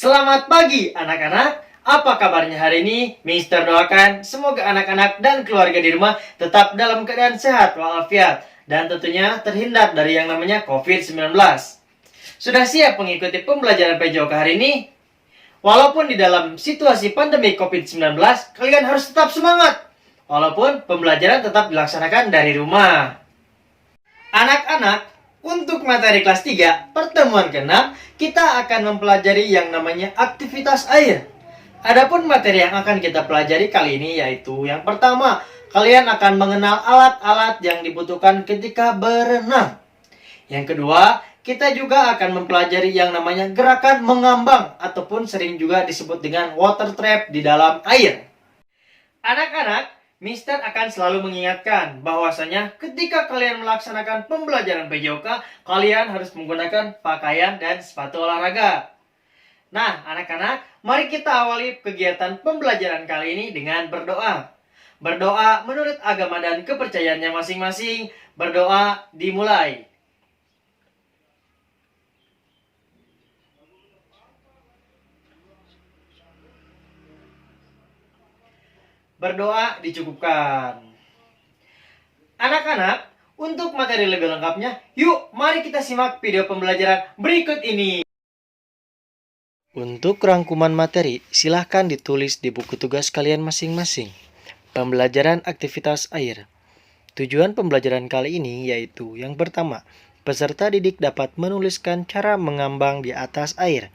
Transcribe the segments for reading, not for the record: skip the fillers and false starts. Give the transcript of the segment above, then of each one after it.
Selamat pagi anak-anak. Apa kabarnya hari ini? Mister doakan semoga anak-anak dan keluarga di rumah tetap dalam keadaan sehat walafiat dan tentunya terhindar dari yang namanya COVID-19. Sudah siap mengikuti pembelajaran PJOK hari ini? Walaupun di dalam situasi pandemi COVID-19, kalian harus tetap semangat. Walaupun pembelajaran tetap dilaksanakan dari rumah. Anak-anak, untuk materi kelas 3, pertemuan ke-6, kita akan mempelajari yang namanya aktivitas air. Adapun materi yang akan kita pelajari kali ini yaitu yang pertama, kalian akan mengenal alat-alat yang dibutuhkan ketika berenang. Yang kedua, kita juga akan mempelajari yang namanya gerakan mengambang ataupun sering juga disebut dengan water trap di dalam air. Anak-anak, Mister akan selalu mengingatkan bahwasanya ketika kalian melaksanakan pembelajaran PJOK, kalian harus menggunakan pakaian dan sepatu olahraga. Nah, anak-anak, mari kita awali kegiatan pembelajaran kali ini dengan berdoa. Berdoa menurut agama dan kepercayaannya masing-masing. Berdoa dimulai. Berdoa dicukupkan. Anak-anak, untuk materi lebih lengkapnya, yuk mari kita simak video pembelajaran berikut ini. Untuk rangkuman materi, silahkan ditulis di buku tugas kalian masing-masing. Pembelajaran aktivitas air. Tujuan pembelajaran kali ini yaitu yang pertama, peserta didik dapat menuliskan cara mengambang di atas air.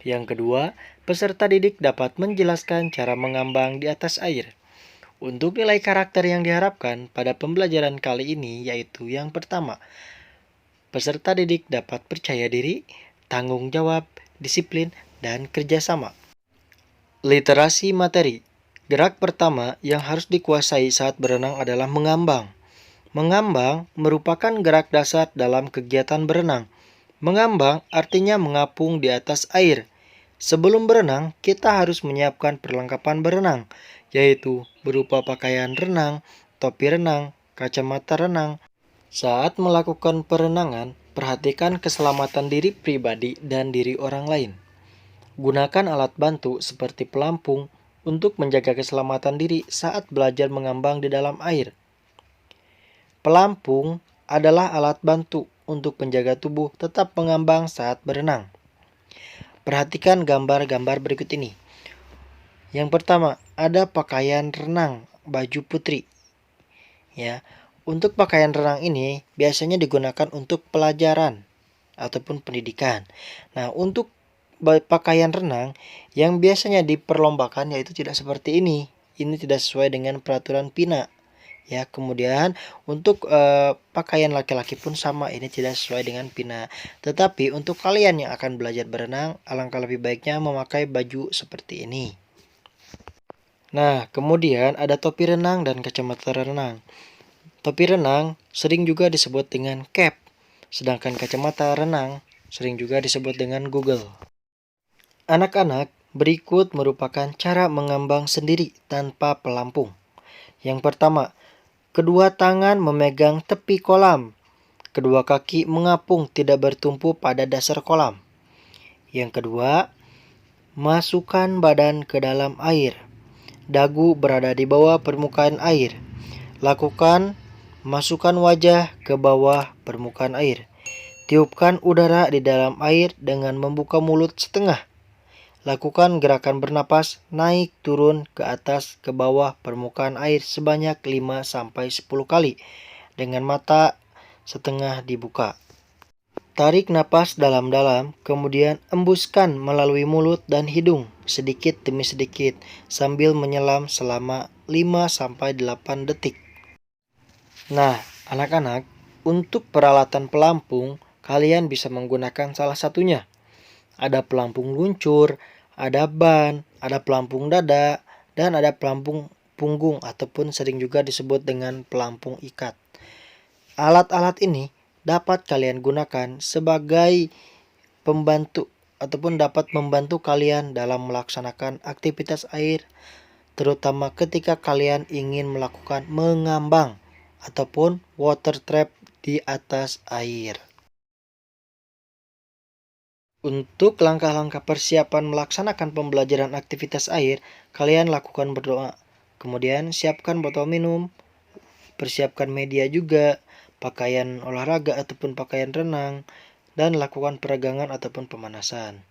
Yang kedua, peserta didik dapat menjelaskan cara mengambang di atas air. Untuk nilai karakter yang diharapkan pada pembelajaran kali ini yaitu yang pertama, peserta didik dapat percaya diri, tanggung jawab, disiplin, dan kerjasama. Literasi materi. Gerak pertama yang harus dikuasai saat berenang adalah mengambang. Mengambang merupakan gerak dasar dalam kegiatan berenang. Mengambang artinya mengapung di atas air. Sebelum berenang, kita harus menyiapkan perlengkapan berenang, yaitu berupa pakaian renang, topi renang, kacamata renang. Saat melakukan perenangan, perhatikan keselamatan diri pribadi dan diri orang lain. Gunakan alat bantu seperti pelampung untuk menjaga keselamatan diri saat belajar mengambang di dalam air. Pelampung adalah alat bantu untuk menjaga tubuh tetap mengambang saat berenang. Perhatikan gambar-gambar berikut ini. Yang pertama, ada pakaian renang, baju putri. Ya, untuk pakaian renang ini biasanya digunakan untuk pelajaran ataupun pendidikan. Nah, untuk pakaian renang yang biasanya diperlombakan yaitu tidak seperti ini. Ini tidak sesuai dengan peraturan PINA. Ya, kemudian untuk pakaian laki-laki pun sama, ini tidak sesuai dengan PINA. Tetapi untuk kalian yang akan belajar berenang, alangkah lebih baiknya memakai baju seperti ini. Nah, kemudian ada topi renang dan kacamata renang. Topi renang sering juga disebut dengan cap, sedangkan kacamata renang sering juga disebut dengan Google. Anak-anak, berikut merupakan cara mengambang sendiri tanpa pelampung. Yang pertama, kedua tangan memegang tepi kolam. Kedua kaki mengapung tidak bertumpu pada dasar kolam. Yang kedua, masukkan badan ke dalam air. Dagu berada di bawah permukaan air. Masukkan wajah ke bawah permukaan air. Tiupkan udara di dalam air dengan membuka mulut setengah. Lakukan gerakan bernapas naik turun ke atas ke bawah permukaan air sebanyak 5-10 kali dengan mata setengah dibuka. Tarik napas dalam-dalam, kemudian embuskan melalui mulut dan hidung sedikit demi sedikit sambil menyelam selama 5-8 detik. Nah, anak-anak, untuk peralatan pelampung, kalian bisa menggunakan salah satunya. Ada pelampung luncur, ada ban, ada pelampung dada, dan ada pelampung punggung ataupun sering juga disebut dengan pelampung ikat. Alat-alat ini dapat kalian gunakan sebagai pembantu ataupun dapat membantu kalian dalam melaksanakan aktivitas air, terutama ketika kalian ingin melakukan mengambang ataupun water trap di atas air. Untuk langkah-langkah persiapan melaksanakan pembelajaran aktivitas air, kalian lakukan berdoa. Kemudian siapkan botol minum, persiapkan media juga, pakaian olahraga ataupun pakaian renang, dan lakukan peregangan ataupun pemanasan.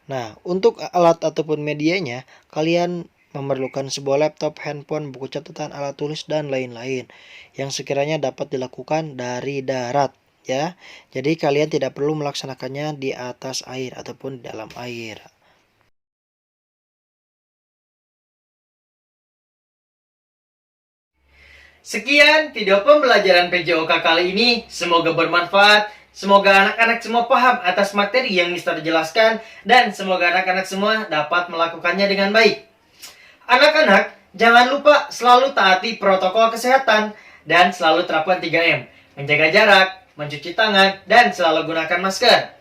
Nah, untuk alat ataupun medianya, kalian memerlukan sebuah laptop, handphone, buku catatan, alat tulis, dan lain-lain yang sekiranya dapat dilakukan dari darat, ya. Jadi kalian tidak perlu melaksanakannya di atas air ataupun di dalam air. Sekian video pembelajaran PJOK kali ini. Semoga bermanfaat. Semoga anak-anak semua paham atas materi yang Mister jelaskan. Dan semoga anak-anak semua dapat melakukannya dengan baik. Anak-anak, jangan lupa selalu taati protokol kesehatan. Dan selalu terapkan 3M. Menjaga jarak, mencuci tangan, dan selalu gunakan masker.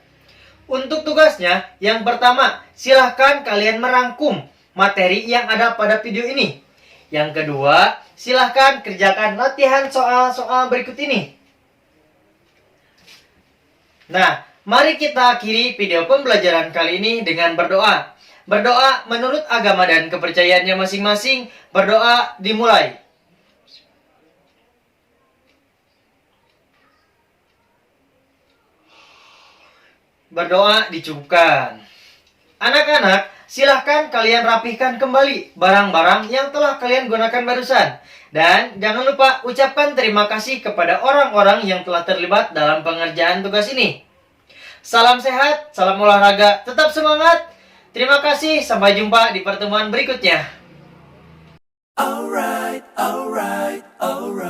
Untuk tugasnya, yang pertama, silahkan kalian merangkum materi yang ada pada video ini. Yang kedua, silahkan kerjakan latihan soal-soal berikut ini. Nah, mari kita akhiri video pembelajaran kali ini dengan berdoa. Berdoa menurut agama dan kepercayaannya masing-masing. Berdoa dimulai. Berdoa dicukupkan. Anak-anak, silahkan kalian rapihkan kembali barang-barang yang telah kalian gunakan barusan. Dan jangan lupa ucapkan terima kasih kepada orang-orang yang telah terlibat dalam pengerjaan tugas ini. Salam sehat, salam olahraga, tetap semangat. Terima kasih, sampai jumpa di pertemuan berikutnya. Alright, alright, alright.